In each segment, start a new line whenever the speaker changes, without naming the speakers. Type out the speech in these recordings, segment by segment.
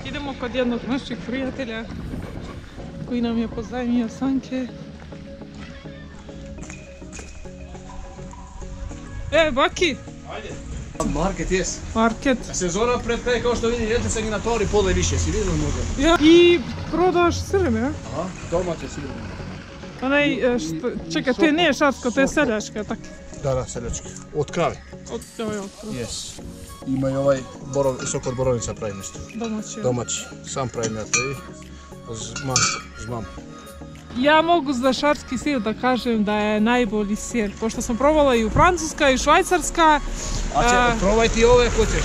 Idemo kod jednog naših prijatelja koji nam je pozajmio sanke. Baki!
Ajde. Market, jes.
Market.
Sezona pred kraj, kao što vidim, jedete se gi natori pola i više, si vidio možda?
Ja. I prodaš sirene, ja?
Aha, domaće sirene.
Onaj, čekaj, to nije šarsko, to je seljačka, tak?
Da, seljački. Od krave.
Od krave.
Jes. Ima i ovaj sok od borovnica pravim isto.
Domaći.
Domaći. Sam pravim ja to i zmam.
Ja mogu za šarski sir da kažem da je najbolji sir, pošto sam probala i u Francuska i Švajcarska.
Probaj ti ove ako ćeš.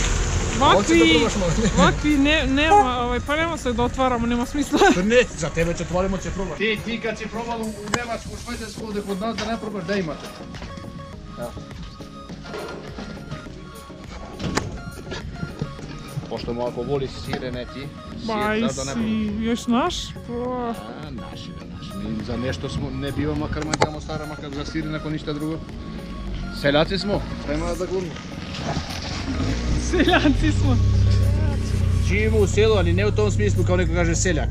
Vakvi nema, pa nema se da otvaramo, nema smisla.
Ne, za tebe će otvorimo, će probati. Ti kad si probala u Njemačku, u Švajcarsku, ovdje kod nas da ne probaš, da imate. Pošto mu ako voli sirene ti,
još naš?
Naš. Mi za nešto smo, ne biva makar manjkamo stara, makar za sirene ako ništa drugo. Seljaci smo, treba da glumimo.
Seljaci smo.
Živimo u selu, ali ne u tom smislu kao neko kaže seljak.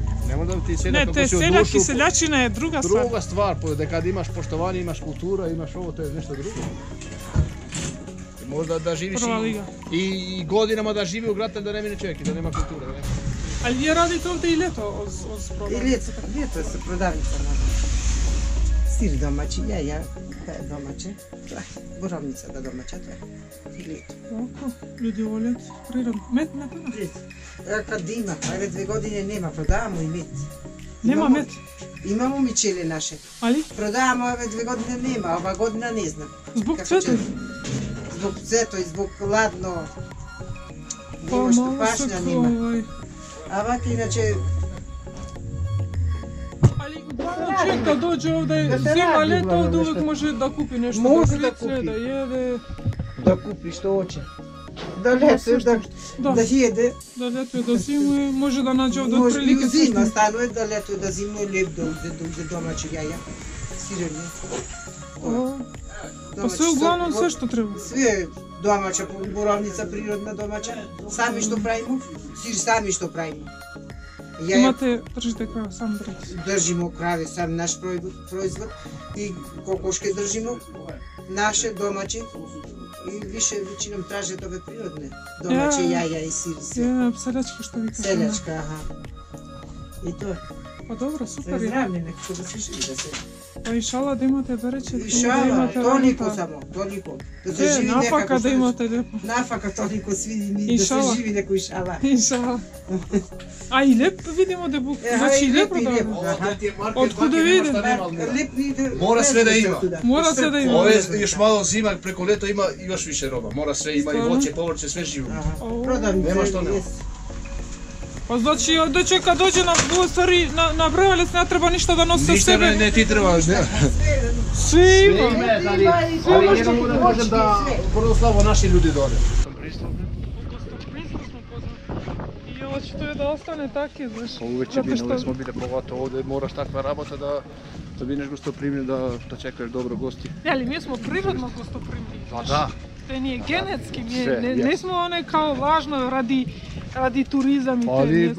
Ne, to je seljak i seljačina je druga stvar.
Druga stvar, da kad imaš poštovanje, imaš kultura, imaš ovo, to je nešto drugo. Možda da živiš i godinama da živi u gradu da ne mine čovjek i da nema kulture.
Ali vi radite ovdje i ljeto uz prodavnicu?
I ljeto je prodavnica. Sir domaći, jaja domaće, borovnica da domaća, to je i ljeto.
Oko, ljudi voljeti prirodno. Met ne pena?
Kad ima, ove 2 godine nema, prodavamo i met.
Nema met?
Imamo mi čele naše.
Ali?
Prodavamo ove 2 godine nema, ova godina ne znam.
Zbog cveta?
Zbog cveta i zbog ladno. Nemo što pašnja nema. A ovako inače...
Ali uglavnom čovjek da dođe ovdje zima, ljeto, ovdje uvijek može da kupi nešto da slice, da jede.
Da kupi što hoće. Da ljetuje, da jede.
Da ljetuje, da zimuje, može da nađe ovdje otprilike sve.
I zima stanuje, da ljetuje, da zimuje, lijep da uze domaće jaja, sirene.
Pa sve uglavnom sve što treba?
Sve domaća, borovnica prirodna domaća, sami što pravimo, sir sami što pravimo.
Držite krave, sam držite?
Držimo krave, sam naš proizvod i kokoške držimo, naše domaće i više većinom traže ove prirodne, domaće jaja i sir.
Seljačka što vi kažete?
Seljačka, aha. I to.
Pa dobro, super je.
To je zdravlje, nekako da se živi da se...
Pa išala da imate bereće,
da imate toliko samo, toliko. Da se živi nekako...
Nafaka da imate lijepo.
Nafaka toliko svi, da se živi neko išala.
Inšala. A i lijep vidimo da je buk, znači i lijep prodavlja. Otkuda vide?
Mora sve da ima.
Mora sve da ima.
Ove još malo zima, preko ljeto ima još više roba. Mora sve, ima i voće, povrće, sve živo. Nema što nema.
Pa znači, kad dođe na brojalic ne treba ništa da nosi sa sebe?
Ništa ne ti treba, ne.
Sve ima.
Ali jednom da možem da proslavo naši ljudi dole.
I očito je da ostane taki, znaš.
Uvijek će biti, uvijek smo bili pogotovo ovdje, moraš takva rabota da bineš gostoprimljen, da čekaš dobro gosti.
Ali mi smo prirodno gostoprimljeni.
Pa da.
To nije genetski, ne smo one kao važno radi turizam i te.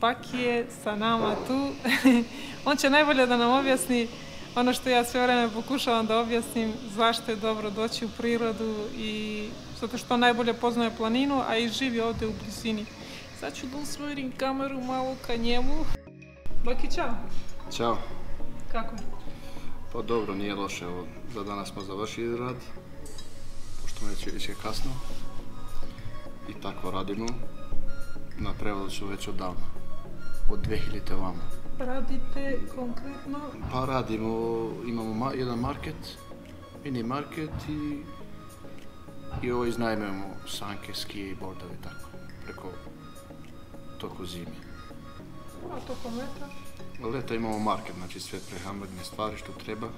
Baki je sa nama tu. On će najbolje da nam objasni ono što ja sve vreme pokušavam da objasnim, zašto je dobro doći u prirodu i zato što najbolje poznaje planinu, a i živi ovdje u blizini. Sad ću da usmjerim kameru malo ka njemu. Baki, čao.
Ćao.
Kako?
Pa dobro, nije loše. Za danas smo završili rad, pošto već je kasno. I tako radimo. Na prevodu ću već odavno. Od 2000 ovamo.
Radite konkretno?
Pa radimo, imamo jedan market, mini market i ovo iznajmemo sanke, skije i bordove tako, preko toko zime.
A tokom leta?
Leta imamo market, znači sve prehrambene stvari što treba,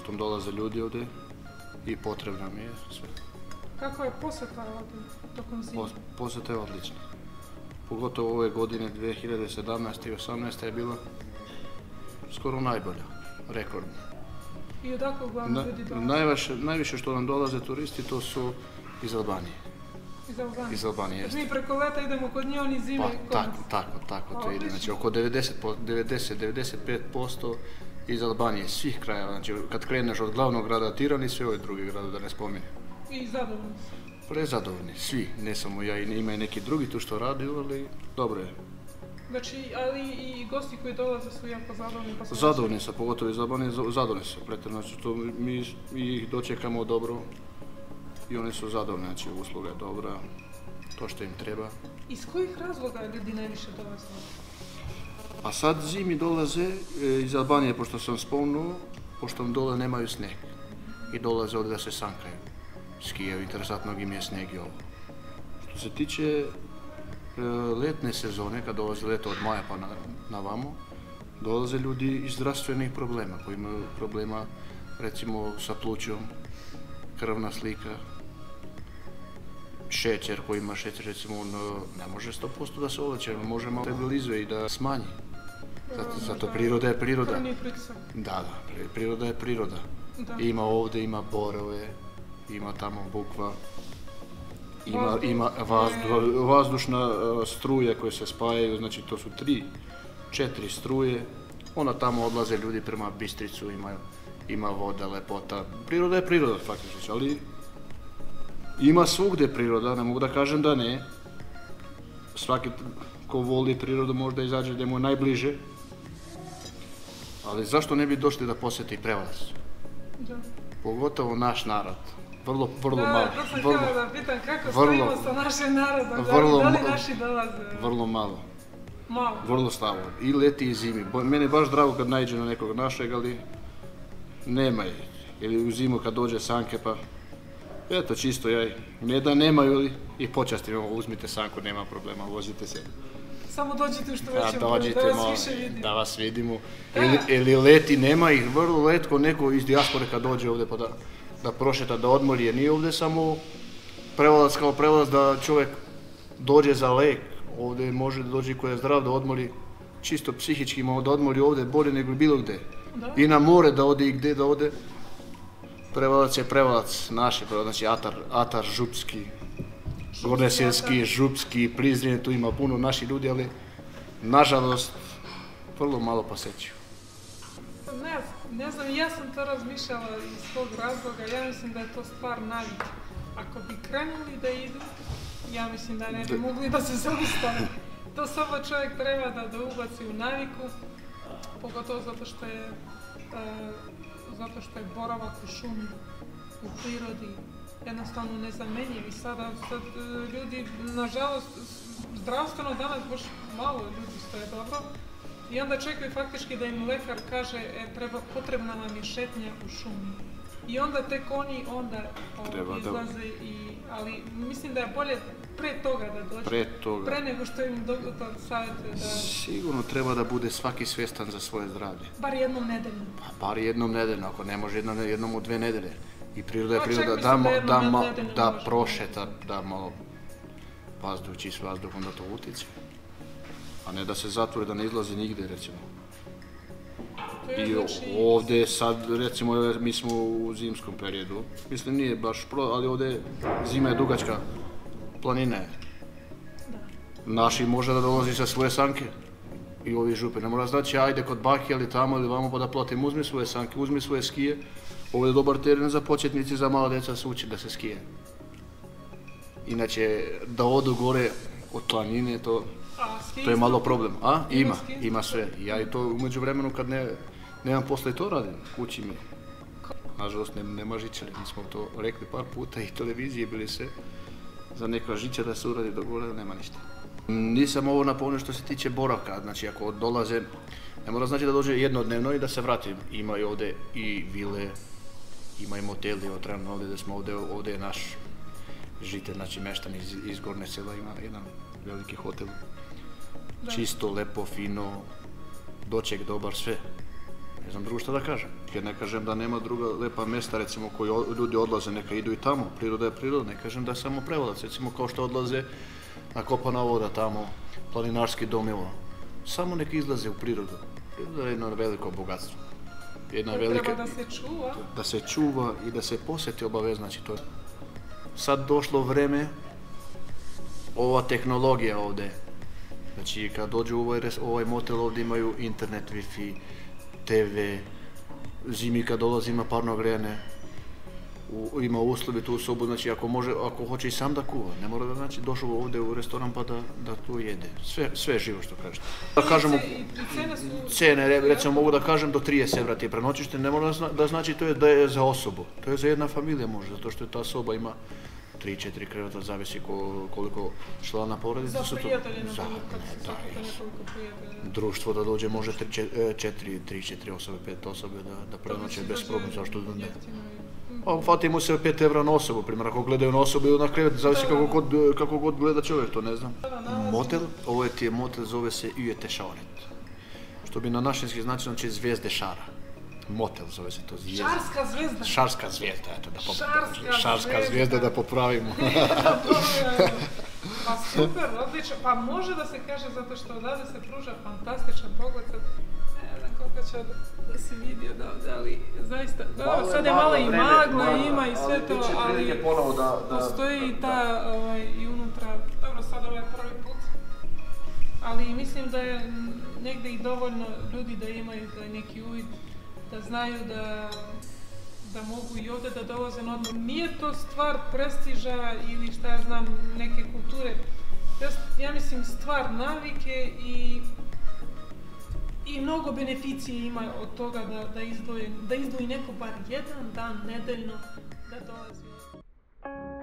što dolaze ljudi ovdje i potrebno mi je sve.
Kako je posjeta ovdje tokom zime?
Posjeta je odlična. Pogotovo ove godine 2017. i 2018. je bila skoro najbolja, rekordna.
I odakle uglavnom ljudi dolaze?
Najviše što nam dolaze turisti to su iz Albanije. Iz Albanije, jeste.
Mi preko leta idemo kod nje, oni zime kod nas.
Tako to ide. Znači oko 90-95% iz Albanije, svih krajeva. Znači kad kreneš od glavnog grada Tirani, sve ove druge grade da ne spominjem.
I zadovoljni su.
Prezadovoljni, svi. Ne samo ja, ima i neki drugi tu što radi, ali dobro je.
Znači, ali i gosti koji dolaze su jako zadovoljni?
Zadovoljni su, pogotovo iz Albanije, zadovoljni su. Znači mi ih dočekamo dobro. I oni su zadovoljni, znači usluga je dobra, to što im treba.
Iz kojih razloga ljudi najviše dolaze?
A sad zimi dolaze iz Albanije, pošto sam spomenuo, pošto dole nemaju sneg. I dolaze ovdje da se sankaju. Skijaju, interesantnog im je sneg i ovo. Što se tiče letne sezone, kad dolaze leto od maja pa na vamo, dolaze ljudi iz zdravstvenih problema, koji imaju problema recimo sa plućom, krvna slika, šećer koji ima šećer, recimo on ne može 100% da se oleće, može malo stabilizuje i da smanji. Zato priroda je priroda.
Krvni pritisak.
Da, priroda je priroda. Ima ovdje, ima borove, ima tamo bukva, ima vazdušna struja koje se spajaju, znači to su 3-4 struje. Onda tamo odlaze ljudi prema Bistricu, ima voda, lepota. Priroda je priroda faktički, ali ima svugdje priroda, ne mogu da kažem da ne. Svaki ko voli prirodu možda izađe gdje mu je najbliže. Ali zašto ne bi došli da posjeti Prevlast?
Da.
Pogotovo naš narod. Vrlo malo.
Da, to sam htjela da pitam kako stojimo sa našim narodom, da li naši dolaze?
Vrlo malo.
Malo?
Vrlo slabo. I leti i zimi. Meni je baš drago kad naiđe na nekog našeg, ali nema je. Ili u zimu kad dođe sanke pa eto čisto ne da nemaju i počasti, uzmite sanku, nema problema, vozite se.
Samo dođite u što većem broju, da vas više vidimo.
Da vas vidimo. Ili leti, nema ih vrlo letko neko iz dijaspore kad dođe ovdje pa da prošeta, da odmori, jer nije ovdje samo Prevlast kao Prevlast da čovjek dođe za lek, ovdje može da dođe koji je zdrav da odmori, čisto psihički da odmori ovdje bolje nego bilo gdje. I na more da ode i gdje da ode. Prevlast je Prevlast, naši Prevlast, znači Atar, Župski, Gornjesjelski, Župski, Prizren, tu ima puno naših ljudi, ali nažalost vrlo malo posjećuju.
Ne znam, ja sam to razmišljala iz tog razloga, ja mislim da je to stvar navike. Ako bi krenuli da idu, ja mislim da ne bi mogli da se zaustave. To samo čovjek treba da ubaci u naviku, pogotovo zato što je boravak u šumi, u prirodi, jednostavno nezamenjiv. I sad ljudi, nažalost, zdravstveno danas baš malo ljudi stoje dobro. I onda čekaju faktički da im lekar kaže potrebna vam je šetnja u šumi. I onda tek oni izlaze, ali mislim da je bolje pre toga da dođe, pre nego što im doktor savjetuje da...
Sigurno treba da bude svaki svjestan za svoje zdravlje.
Bar jednom nedeljno.
Bar jednom nedeljno, ako ne može jednom u 2 nedelje. I priroda je priroda, da prošeta, da malo vazduh, čist vazduh, onda to utječe. A ne da se zatvore, da ne izlazi nigdje, recimo. I ovdje sad, recimo, mi smo u zimskom periodu, mislim nije baš ali ovdje zima je dugačka, planina je. Naši može da dolazi sa svoje sanke i ovi župe, ne mora znači ajde kod bake ili tamo ili vamo pa da platim, uzmi svoje sanke, uzmi svoje skije. Ovo je dobar teren za početnici, za mala djeca se uči da se skije. Inače, da odu gore od planine, to je malo problem. Ima sve. Ja i to umeđu vremenu kad nemam posla i to radim, kući mi. Nažalost, nema žičare, mi smo to rekli par puta i televizije bili se za neka žičara da se uradi do gore, nema ništa. Nisam ovo napomenuo što se tiče boravka, znači ako dolaze, ne mora znači da dođe jednodnevno i da se vrati. Imaju ovdje i vile, ima i moteli, trenutno ovdje da smo ovdje je naš žitelj, znači meštan iz Gornje Sela, ima jedan veliki hotel. Čisto, lepo, fino, doček dobar, sve. Ne znam drugo šta da kažem. Jer ne kažem da nema druga lepa mjesta, recimo, koji ljudi odlaze, neka idu i tamo, priroda je priroda. Ne kažem da je samo Prevladac, recimo kao što odlaze na Kopana voda tamo, planinarski dom, evo. Samo neka izlaze u prirodu. Priroda je jedno veliko bogatstvo.
Treba da se čuva.
Da se čuva i da se posjeti obavezno, znači to je. Sad došlo vreme, ova tehnologija ovdje, znači kad dođu u ovaj motel ovdje imaju internet, Wi-Fi, TV, zimi kad dolazi ima parno grejanje, ima uslovi tu sobu, znači ako hoće i sam da kuva, ne mora da znači došao ovdje u restoran pa da tu jede, sve je živo što kažete. Da kažemo, cene, recimo mogu da kažem do 30 evra ti je prenoćište, ne mora da znači to je da je za osobu, to je za jedna familija može, zato što ta soba ima 3-4 kreveta, zavisi koliko člana porodice su to.
Za prijatelje, nekoliko prijatelja.
Društvo da dođe može 3-4 osobe, 5 osobe da prenoće bez problema, zašto da ne. Fati mu se 5 evra na osobu, primjer, ako gledaju na osobu ili na krevet, zavisi kako god gleda čovjek, to ne znam. Motel, ovo ti je motel, zove se Ujete Šauret. Što bi na našinski znači zvijezde šara. Motel zove se to zvijezda.
Šarska zvijezda.
Šarska zvijezda, eto da popravimo. Šarska zvijezda da popravimo.
Pa super, odlično. Pa može da se kaže zato što odavde se pruža fantastičan pogled. Ne znam koliko će da se vidio odavde, ali zaista, sad je malo i magla, ima i sve to, ali postoji i ta i unutra, dobro sad ovo je prvi put, ali mislim da je negdje i dovoljno ljudi da imaju taj neki uvid, da znaju da mogu i ovdje da dolaze na odmor. Nije to stvar prestiža ili šta ja znam, neke kulture. Ja mislim stvar navike i mnogo beneficije ima od toga da izdvoji neko bar jedan dan nedeljno da dolazi ovdje.